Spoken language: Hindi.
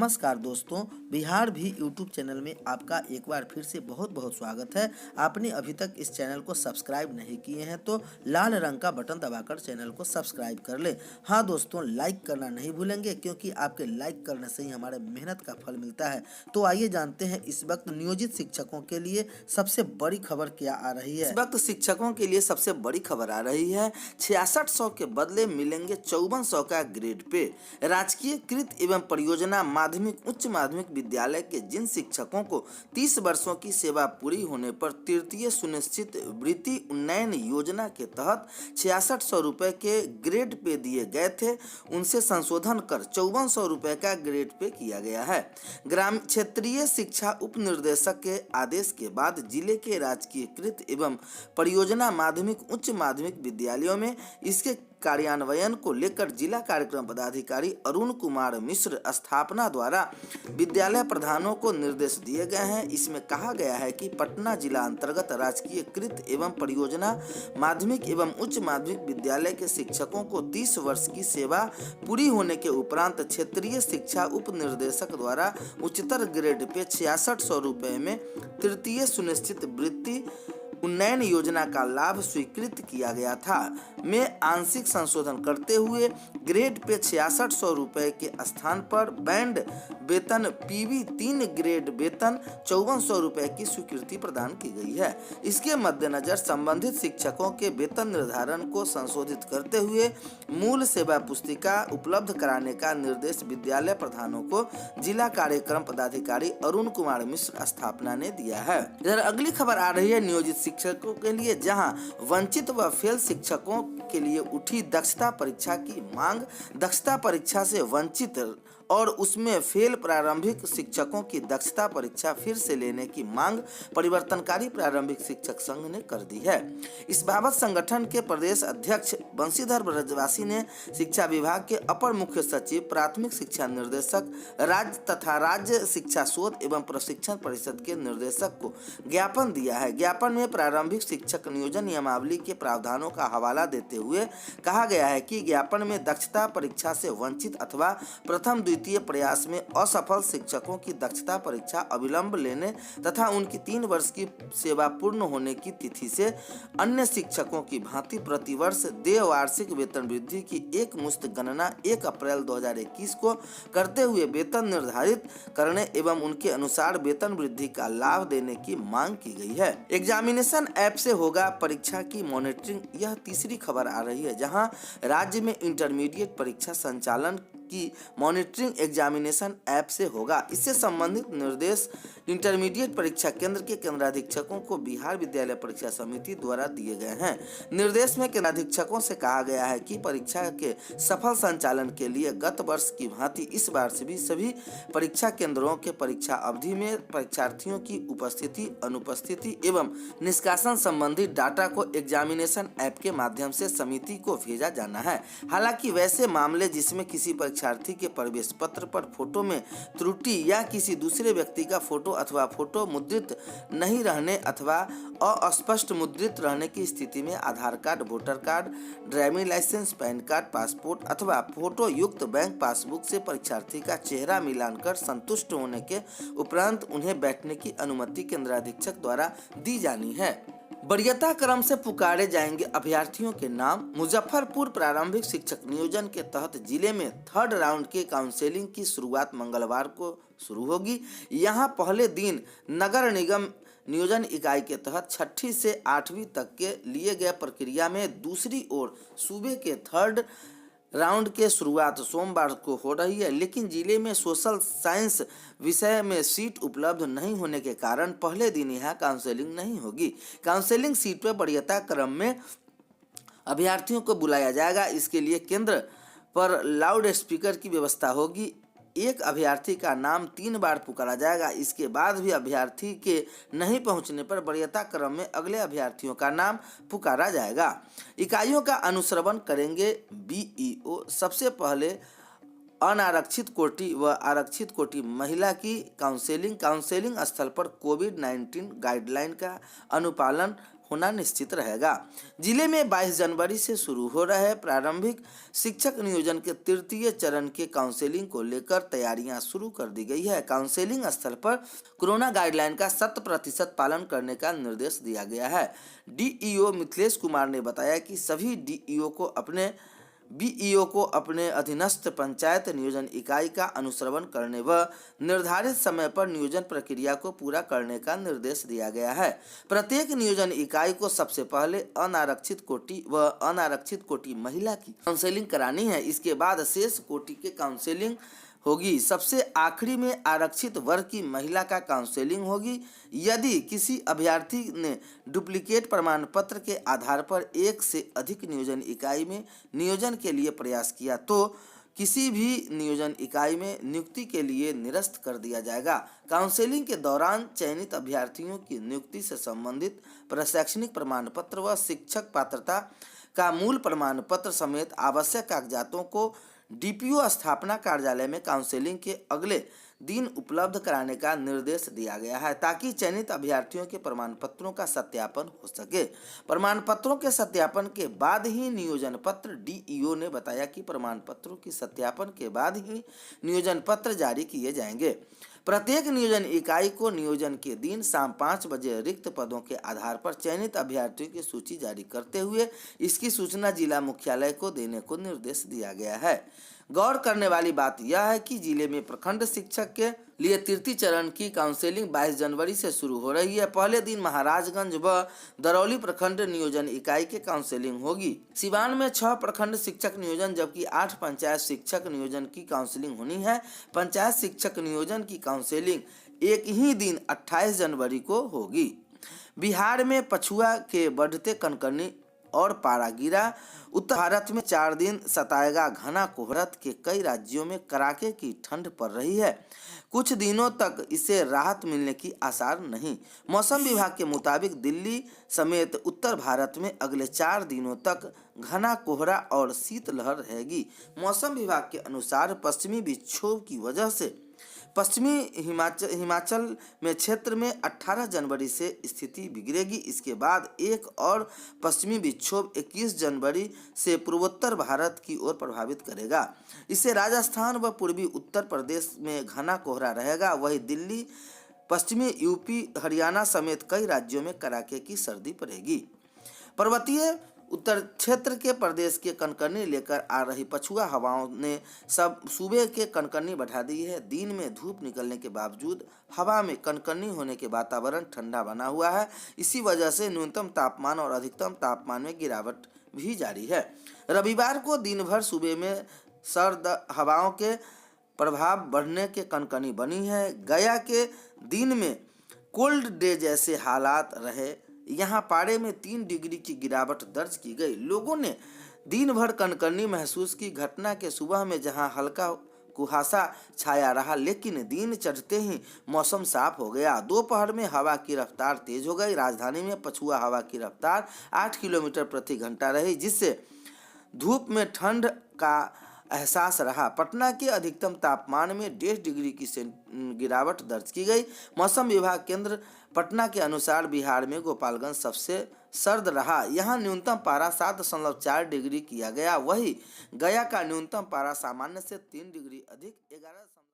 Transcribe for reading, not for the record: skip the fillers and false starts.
नमस्कार दोस्तों, बिहार भी यूट्यूब चैनल में आपका एक बार फिर से बहुत बहुत स्वागत है। आपने अभी तक इस चैनल को सब्सक्राइब नहीं किए हैं तो लाल रंग का बटन दबाकर चैनल को सब्सक्राइब कर ले। हाँ दोस्तों, लाइक करना नहीं भूलेंगे क्योंकि आपके लाइक करने से ही हमारे मेहनत का फल मिलता है। तो आइए जानते हैं इस वक्त नियोजित शिक्षकों के लिए सबसे बड़ी खबर क्या आ रही है। इस वक्त शिक्षकों के लिए सबसे बड़ी खबर आ रही है। 6600 के बदले मिलेंगे 5400 का ग्रेड पे। राजकीय कृत एवं परियोजना माध्यमिक उच्च माध्यमिक विद्यालय के जिन शिक्षकों को 30 वर्षों की सेवा पूरी होने पर तृतीय सुनिश्चित वृत्ति उन्नयन योजना के तहत 6600 रुपए के ग्रेड पे दिए गए थे, उनसे संशोधन कर 5400 रुपए का ग्रेड पे किया गया है। ग्राम क्षेत्रीय शिक्षा उप निर्देशक के आदेश के बाद जिले के राजकीय कृत एवं परियोजना माध्यमिक उच्च माध्यमिक विद्यालयों में इसके कार्यान्वयन को लेकर जिला कार्यक्रम पदाधिकारी अरुण कुमार मिश्र स्थापना द्वारा विद्यालय प्रधानों को निर्देश दिए गए हैं। इसमें कहा गया है कि पटना जिला अंतर्गत राजकीय कृत एवं परियोजना माध्यमिक एवं उच्च माध्यमिक विद्यालय के शिक्षकों को 30 वर्ष की सेवा पूरी होने के उपरांत क्षेत्रीय शिक्षा उप निर्देशक द्वारा उच्चतर ग्रेड पे 6600 रुपए में तृतीय सुनिश्चित वृत्ति उन्नयन योजना का लाभ स्वीकृत किया गया था। में आंशिक संशोधन करते हुए ग्रेड पे 6600 रुपए के स्थान पर बैंड वेतन पीवी 3 ग्रेड वेतन 5400 रुपए की स्वीकृति प्रदान की गई है। इसके मद्देनजर संबंधित शिक्षकों के वेतन निर्धारण को संशोधित करते हुए मूल सेवा पुस्तिका उपलब्ध कराने का निर्देश विद्यालय प्रधानों को जिला कार्यक्रम पदाधिकारी अरुण कुमार मिश्र स्थापना ने दिया है। इधर अगली खबर आ रही है नियोजित शिक्षकों के लिए, जहां वंचित व फेल शिक्षकों के लिए उठी दक्षता परीक्षा की मांग। दक्षता परीक्षा से वंचित और उसमें फेल प्रारंभिक शिक्षकों की दक्षता परीक्षा फिर से लेने की मांग परिवर्तनकारी प्रारंभिक शिक्षक संघ ने कर दी है। इस बाबत संगठन के प्रदेश अध्यक्ष बंशीधर ब्रजवासी ने शिक्षा विभाग के अपर मुख्य सचिव प्राथमिक शिक्षा निर्देशक राज्य तथा राज्य शिक्षा शोध एवं प्रशिक्षण परिषद के निर्देशक को ज्ञापन दिया है। ज्ञापन में प्रारंभिक शिक्षक नियोजन नियमावली के प्रावधानों का हवाला देते हुए कहा गया है कि ज्ञापन में दक्षता परीक्षा से वंचित अथवा प्रथम द्वितीय प्रयास में असफल शिक्षकों की दक्षता परीक्षा अविलंब लेने तथा उनकी 3 वर्ष की सेवा पूर्ण होने की तिथि से अन्य शिक्षकों की भांति प्रतिवर्ष देय वार्षिक वेतन वृद्धि की एक मुश्त गणना 1 अप्रैल 2021 को करते हुए वेतन निर्धारित करने एवं उनके अनुसार वेतन वृद्धि का लाभ देने की मांग की गई है। एग्जामिनेशन ऐप से होगा परीक्षा की मॉनिटरिंग, यह तीसरी खबर आ रही है, जहां राज्य में इंटरमीडिएट परीक्षा संचालन की मॉनिटरिंग एग्जामिनेशन ऐप से होगा। इससे संबंधित निर्देश इंटरमीडिएट परीक्षा केंद्र के केंद्राधीक्षकों को बिहार विद्यालय परीक्षा समिति द्वारा दिए गए हैं। निर्देश में केंद्राधीक्षकों से कहा गया है कि परीक्षा के सफल संचालन के लिए गत वर्ष की भांति इस बार से भी सभी परीक्षा केंद्रों के परीक्षा अवधि में परीक्षार्थियों की उपस्थिति, अनुपस्थिति एवं निष्कासन संबंधी डाटा को एग्जामिनेशन ऐप के माध्यम से समिति को भेजा जाना है। हालांकि वैसे मामले जिसमें किसी परीक्षार्थी के प्रवेश पत्र पर फोटो में त्रुटि या किसी दूसरे व्यक्ति का फोटो अथवा फोटो मुद्रित नहीं रहने अथवा अस्पष्ट मुद्रित रहने की स्थिति में Aadhaar card, voter card, driving licence, PAN card, passport अथवा फोटो युक्त बैंक पासबुक से परीक्षार्थी का चेहरा मिलान कर संतुष्ट होने के उपरांत उन्हें बैठने की अनुमति केंद्राधीक्षक द्वारा दी जानी है। वरीयता क्रम से पुकारे जाएंगे अभ्यर्थियों के नाम। मुजफ्फरपुर प्रारंभिक शिक्षक नियोजन के तहत जिले में 3rd राउंड के काउंसलिंग की शुरुआत मंगलवार को शुरू होगी। यहां पहले दिन नगर निगम नियोजन इकाई के तहत 6ठी से 8वीं तक के लिए गए प्रक्रिया में दूसरी ओर सूबे के 3rd राउंड के शुरुआत सोमवार को हो रही है, लेकिन जिले में सोशल साइंस विषय में सीट उपलब्ध नहीं होने के कारण पहले दिन यहां काउंसलिंग नहीं होगी। काउंसलिंग सीट पर वरीयता क्रम में अभ्यर्थियों को बुलाया जाएगा। इसके लिए केंद्र पर लाउड स्पीकर की व्यवस्था होगी। एक अभ्यर्थी का नाम 3 बार पुकारा जाएगा। इसके बाद भी अभ्यर्थी के नहीं पहुंचने पर वरीयता क्रम में अगले अभ्यर्थियों का नाम पुकारा जाएगा। इकाइयों का अनुश्रवण करेंगे बीईओ। सबसे पहले अनारक्षित कोटि व आरक्षित कोटि महिला की काउंसलिंग स्थल पर कोविड-19 गाइडलाइन का अनुपालन होना निश्चित रहेगा। जिले में 22 जनवरी से शुरू हो रहे प्रारंभिक शिक्षक नियोजन के तृतीय चरण के काउंसलिंग को लेकर तैयारियां शुरू कर दी गई है। काउंसलिंग स्थल पर कोरोना गाइडलाइन का 100% पालन करने का निर्देश दिया गया है। डीईओ मिथिलेश कुमार ने बताया कि सभी बीईओ को अपने अधीनस्थ पंचायत नियोजन इकाई का अनुश्रवण करने व निर्धारित समय पर नियोजन प्रक्रिया को पूरा करने का निर्देश दिया गया है। प्रत्येक नियोजन इकाई को सबसे पहले अनारक्षित कोटि व अनारक्षित कोटि महिला की काउंसलिंग करानी है। इसके बाद शेष कोटि के काउंसलिंग होगी। सबसे आखिरी में आरक्षित वर्ग की महिला का काउंसलिंग होगी। यदि किसी अभ्यर्थी ने डुप्लीकेट प्रमाण पत्र के आधार पर एक से अधिक नियोजन इकाई में नियोजन के लिए प्रयास किया तो किसी भी नियोजन इकाई में नियुक्ति के लिए निरस्त कर दिया जाएगा। काउंसलिंग के दौरान चयनित अभ्यर्थियों की नियुक्ति से संबंधित प्रशैक्षणिक प्रमाण पत्र व शिक्षक पात्रता का मूल प्रमाण पत्र समेत आवश्यक कागजातों को डीपीओ स्थापना कार्यालय में काउंसलिंग के अगले दिन उपलब्ध कराने का निर्देश दिया गया है ताकि चयनित अभ्यर्थियों के प्रमाण पत्रों का सत्यापन हो सके। प्रमाण पत्रों के सत्यापन के बाद ही नियोजन पत्र डीईओ ने बताया कि प्रमाण पत्रों की सत्यापन के बाद ही नियोजन पत्र जारी किए जाएंगे। प्रत्येक नियोजन इकाई को नियोजन के दिन शाम 5 बजे रिक्त पदों के आधार पर चयनित अभ्यर्थियों की सूची जारी करते हुए इसकी सूचना जिला मुख्यालय को देने को निर्देश दिया गया है। गौर करने वाली बात यह है कि जिले में प्रखंड शिक्षक के लिए तृतीय चरण की काउंसलिंग 22 जनवरी से शुरू हो रही है। पहले दिन महाराजगंज व दरौली प्रखंड नियोजन इकाई के काउंसलिंग होगी। सिवान में 6 प्रखंड शिक्षक नियोजन जबकि 8 पंचायत शिक्षक नियोजन की काउंसलिंग होनी है। पंचायत शिक्षक नियोजन की काउंसलिंग एक ही दिन 28 जनवरी को होगी। बिहार में पछुआ के बढ़ते कनकनी और पारा गिरा। उत्तर भारत में 4 दिन सताएगा घना कोहरा के कई राज्यों में कड़ाके की ठंड पड़ रही है। कुछ दिनों तक इसे राहत मिलने की आसार नहीं। मौसम विभाग के मुताबिक दिल्ली समेत उत्तर भारत में अगले 4 दिनों तक घना कोहरा और शीतलहर रहेगी। मौसम विभाग के अनुसार पश्चिमी विक्षोभ की वजह से पश्चिमी हिमाचल में क्षेत्र में 18 जनवरी से स्थिति बिगड़ेगी। इसके बाद एक और पश्चिमी विक्षोभ 21 जनवरी से पूर्वोत्तर भारत की ओर प्रभावित करेगा। इससे राजस्थान व पूर्वी उत्तर प्रदेश में घना कोहरा रहेगा। वहीं दिल्ली, पश्चिमी यूपी, हरियाणा समेत कई राज्यों में कड़ाके की सर्दी पड़ेगी। पर्वतीय उत्तर क्षेत्र के प्रदेश के कनकनी लेकर आ रही पछुआ हवाओं ने सब सूबे के कनकनी बढ़ा दी है। दिन में धूप निकलने के बावजूद हवा में कनकनी होने के वातावरण ठंडा बना हुआ है। इसी वजह से न्यूनतम तापमान और अधिकतम तापमान में गिरावट भी जारी है। रविवार को दिन भर सूबे में सर्द हवाओं के प्रभाव बढ़ने के कनकनी बनी है। गया के दिन में कोल्ड डे जैसे हालात रहे। यहाँ पारे में 3 डिग्री की गिरावट दर्ज की गई। लोगों ने दिन भर कनकनी महसूस की। घटना के सुबह में जहाँ हल्का कुहासा छाया रहा लेकिन दिन चढ़ते ही मौसम साफ हो गया। दोपहर में हवा की रफ्तार तेज हो गई। राजधानी में पछुआ हवा की रफ्तार 8 किलोमीटर प्रति घंटा रही जिससे धूप में ठंड का एहसास रहा। पटना के अधिकतम तापमान में 1.5 डिग्री की गिरावट दर्ज की गई। मौसम विभाग केंद्र पटना के अनुसार बिहार में गोपालगंज सबसे सर्द रहा। यहाँ न्यूनतम पारा 7.4 डिग्री किया गया। वहीं गया का न्यूनतम पारा सामान्य से 3 डिग्री अधिक 11